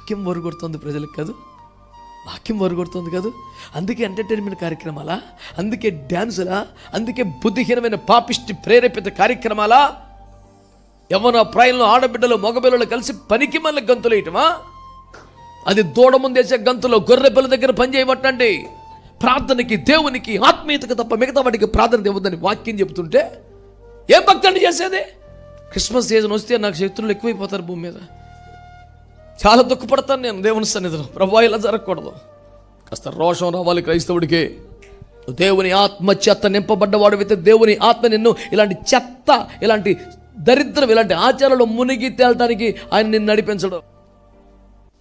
వాక్యం వరగొడుతుంది ప్రజలకు కాదు, వాక్యం వరగొడుతుంది కాదు. అందుకే ఎంటర్టైన్మెంట్ కార్యక్రమాలా, అందుకే డ్యాన్సులా, అందుకే బుద్ధిహీనమైన పాపిష్టి ప్రేరేపిత కార్యక్రమాలా, యవ్వన ప్రాయంలో ఆడబిడ్డలు మగబిడ్డలు కలిసి పనికి మళ్ళీ గంతులు వేయటమా? అది దూడ ముందేసే గంతులో గొర్రె పిల్ల దగ్గర పనిచేయబట్టండి. ప్రార్థనకి, దేవునికి, ఆత్మీయతకు తప్ప మిగతా వాటికి ప్రార్థన ఇవ్వద్దని వాక్యం చెబుతుంటే ఏం భక్తి అండి చేసేది? క్రిస్మస్ సీజన్ వస్తే నాకు శత్రువులు ఎక్కువైపోతారు భూమి మీద. చాలా దుఃఖపడతాను నేను దేవుని సన్నిధిలో. ప్రభువా ఇలా జరగకూడదు. కాస్త రోషం రావాలి క్రైస్తవుడికి. దేవుని ఆత్మ చెత్త నింపబడ్డవాడు అయితే దేవుని ఆత్మ నిన్ను ఇలాంటి చెత్త, ఇలాంటి దరిద్రం, ఇలాంటి ఆచారాలు మునిగి తేలటానికి ఆయన నిన్ను నడిపించడం.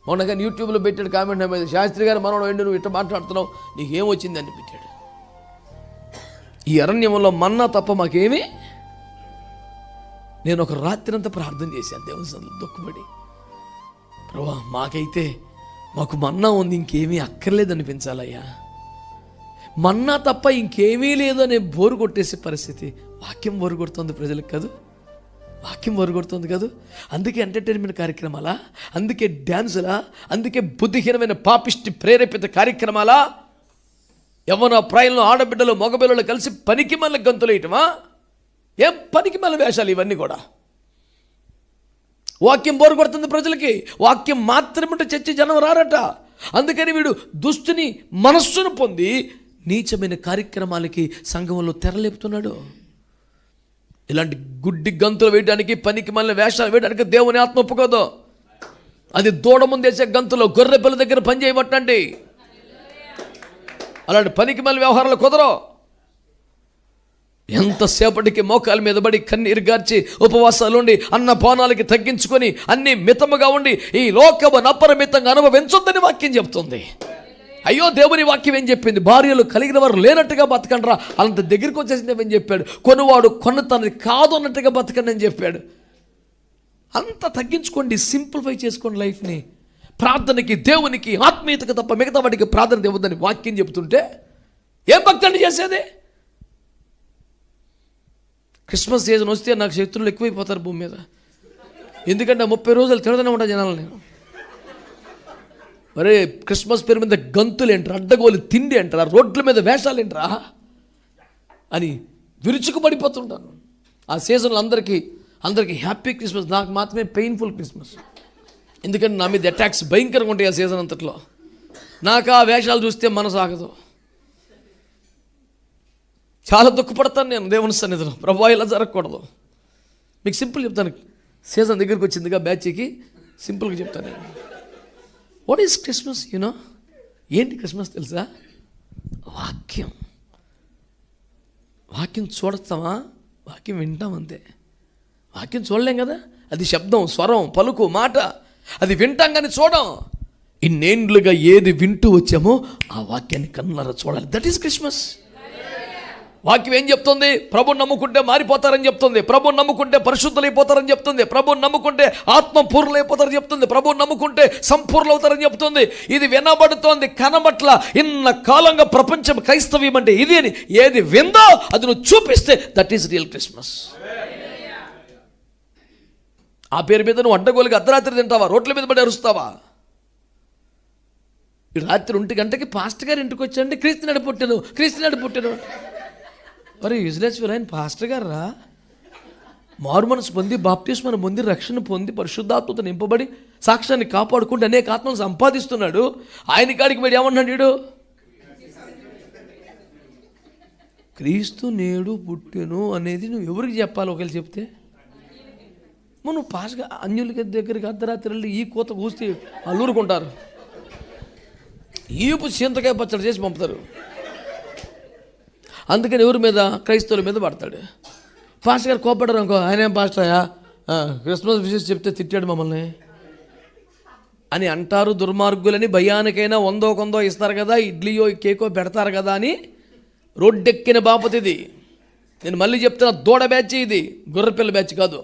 మొన్నగా యూట్యూబ్లో పెట్టాడు కామెంట్ మీద, శాస్త్రి గారు మనోడు ఏంటి నువ్వు ఇట్లా మాట్లాడుతున్నావు, నీకేం వచ్చింది అని పెట్టాడు. ఈ అరణ్యంలో మన్నా తప్ప మాకేమీ. నేను ఒక రాత్రి అంతా ప్రార్థన చేశాను దేవుని సన్నిధిలో దుఃఖపడి, ప్రభువా మాకైతే మాకు మన్నా ఉంది, ఇంకేమీ అక్కర్లేదు అనిపించాలయ్యా. మన్నా తప్ప ఇంకేమీ లేదు అనే బోరు కొట్టేసే పరిస్థితి. వాక్యం బోరు కొడుతుంది ప్రజలకు కాదు, వాక్యం వరగొడుతుంది కాదు. అందుకే ఎంటర్టైన్మెంట్ కార్యక్రమాలా, అందుకే డ్యాన్సులా, అందుకే బుద్ధిహీనమైన పాపిష్టి ప్రేరేపిత కార్యక్రమాలా, యవ్వన ప్రాయంలో ఆడబిడ్డలు మగబిడ్డలు కలిసి పనికి మళ్ళీ గంతులు వేయటమా? ఏం పనికి మళ్ళీ వేషాలు ఇవన్నీ కూడా? వాక్యం బోరు కొడుతుంది ప్రజలకి. వాక్యం మాత్రమే చర్చి జనం రారట. అందుకని వీడు దుష్టుని మనస్సును పొంది నీచమైన కార్యక్రమాలకి సంఘంలో తెరలేపుతున్నాడు. ఇలాంటి గుడ్డి గంతులు వేయడానికి, పనికి మళ్ళీ వేషాలు వేయడానికి దేవుని ఆత్మ ఒప్పుకోదు. అది దూడ ముందేసే గంతులో గొర్రె పిల్ల దగ్గర పని చేయబట్టండి. అలాంటి పనికి మళ్ళీ వ్యవహారాలు కుదరవు. ఎంతసేపటికి మోకాల మీద పడి కన్నీరు గార్చి ఉపవాసాలుండి అన్న పానాలకి తగ్గించుకొని అన్ని మితముగా ఉండి ఈ లోకము నపరిమితంగా అనుభవించొద్దని వాక్యం చెప్తుంది. అయ్యో దేవుని వాక్యం ఏం చెప్పింది? భార్యలు కలిగిన వారు లేనట్టుగా బతకండ్రా, అంత దగ్గరికి వచ్చేసింది ఏమని చెప్పాడు? కొనువాడు కొన్న తనది కాదు అన్నట్టుగా బతకండి అని చెప్పాడు. అంత తగ్గించుకోండి, సింప్లిఫై చేసుకోండి లైఫ్ని. ప్రార్థనకి, దేవునికి, ఆత్మీయతకు తప్ప మిగతా వాటికి ప్రార్థన ఇవ్వద్దని వాక్యం చెబుతుంటే ఏం భక్తి అండి చేసేది? క్రిస్మస్ సీజన్ వస్తే నాకు శత్రువులు ఎక్కువైపోతారు భూమి మీద. ఎందుకంటే 30 రోజులు తిడతానే ఉంటాను జనాలు నేను. మరే క్రిస్మస్ పేరు మీద గంతులు ఏంట్రా, అడ్డగోలు తిండి ఏంట్రా, రోడ్ల మీద వేషాలు ఏంట్రా అని విరుచుకు పడిపోతుంటాను. ఆ సీజన్లో అందరికీ హ్యాపీ క్రిస్మస్, నాకు మాత్రమే పెయిన్ఫుల్ క్రిస్మస్. ఎందుకంటే నా మీద అటాక్స్ భయంకరంగా ఉంటాయి ఆ సీజన్ అంతట్లో. నాకు ఆ వేషాలు చూస్తే మనసు ఆగదు. చాలా దుఃఖపడతాను నేను దేవుని సన్నిధిలో. ప్రభువా ఇలా జరగకూడదు. మీకు సింపుల్ చెప్తాను, సీజన్ దగ్గరికి వచ్చిందిగా బ్యాచ్కి, సింపుల్గా చెప్తాను నేను. What is Christmas? యూనో ఏంటి క్రిస్మస్ తెలుసా? వాక్యం. వాక్యం చూడస్తామా? వాక్యం వింటాం అంతే. వాక్యం చూడలేం కదా. అది శబ్దం, స్వరం, పలుకు, మాట. అది వింటాం కానీ చూడం. ఇన్నేండ్లుగా ఏది వింటూ వచ్చామో ఆ వాక్యాన్ని కన్నులారా చూడాలి. That is Christmas. వాక్యం ఏం చెప్తుంది? ప్రభుని నమ్ముకుంటే మారిపోతారని చెప్తుంది. ప్రభుని నమ్ముకుంటే పరిశుద్ధులైపోతారని చెప్తుంది. ప్రభుని నమ్ముకుంటే ఆత్మపూర్ణులైపోతారని చెప్తుంది. ప్రభుని నమ్ముకుంటే సంపూర్ణులు అవుతారని చెప్తుంది. ఇది వినబడుతోంది, కనబట్ల. ఇన్న కాలంగా ప్రపంచం క్రైస్తవ్యం అంటే ఇది అని ఏది విందో అది నువ్వు చూపిస్తే దట్ ఈస్ రియల్ క్రిస్మస్. ఆ పేరు మీద నువ్వు అడ్డగోలుగా అర్ధరాత్రి తింటావా? రోడ్ల మీద పడి అరుస్తావా? రాత్రి 1 గంటకి పాస్టర్ గారు ఇంటికి వచ్చాడంటే క్రీస్తునాడు పుట్టాను. మరి యూజ్లెస్ ఆయన పాస్టర్ గారు రా, మారు మనసు పొంది, బాప్తిస్మను పొంది, రక్షణ పొంది, పరిశుద్ధాత్మతో నింపబడి, సాక్ష్యాన్ని కాపాడుకుంటూ అనేక ఆత్మను సంపాదిస్తున్నాడు. ఆయన కాడికి మరి ఏమన్నాడు వీడు? క్రీస్తు నేడు పుట్టెను అనేది నువ్వు ఎవరికి చెప్పాలి? ఒకవేళ చెప్తే నువ్వు పాస్గా అన్యులకి దగ్గరికి అర్ధరాత్రి వెళ్ళి ఈ కోత కూస్తే వాళ్ళు ఊరుకుంటారు. ఈపు చింతకాయ పచ్చడి చేసి పంపుతారు. అందుకని ఎవరి మీద? క్రైస్తవుల మీద పడతాడు. పాస్టర్ గారు కోపడ్డారు అనుకో, ఆయన ఏం పాస్టర్యా క్రిస్మస్ విషయం చెప్తే తిట్టాడు మమ్మల్ని అని అంటారు. దుర్మార్గులని భయానికైనా 100 ఇస్తారు కదా, ఇడ్లీయో కేకో పెడతారు కదా అని రోడ్డెక్కిన బాపతి ఇది. నేను మళ్ళీ చెప్తున్నా, దూడ బ్యాచ్ ఇది, గొర్రెపిల్ల బ్యాచ్ కాదు.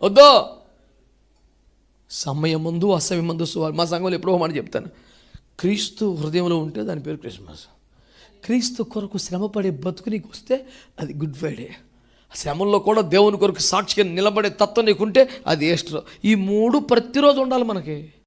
వద్దు. సమయం ముందు అసమయం ముందు సువార్త. మా సంఘంలో ఎప్పుడో మాట చెప్తాను, క్రీస్తు హృదయంలో ఉంటే దాని పేరు క్రిస్మస్. క్రీస్తు కొరకు శ్రమపడే బతుకు నీకు వస్తే అది గుడ్ ఫ్రైడే. శ్రమల్లో కూడా దేవుని కొరకు సాక్షిగా నిలబడే తత్వం నీకుంటే అది ఈస్టర్. ఈ 3 ప్రతిరోజు ఉండాలి మనకి.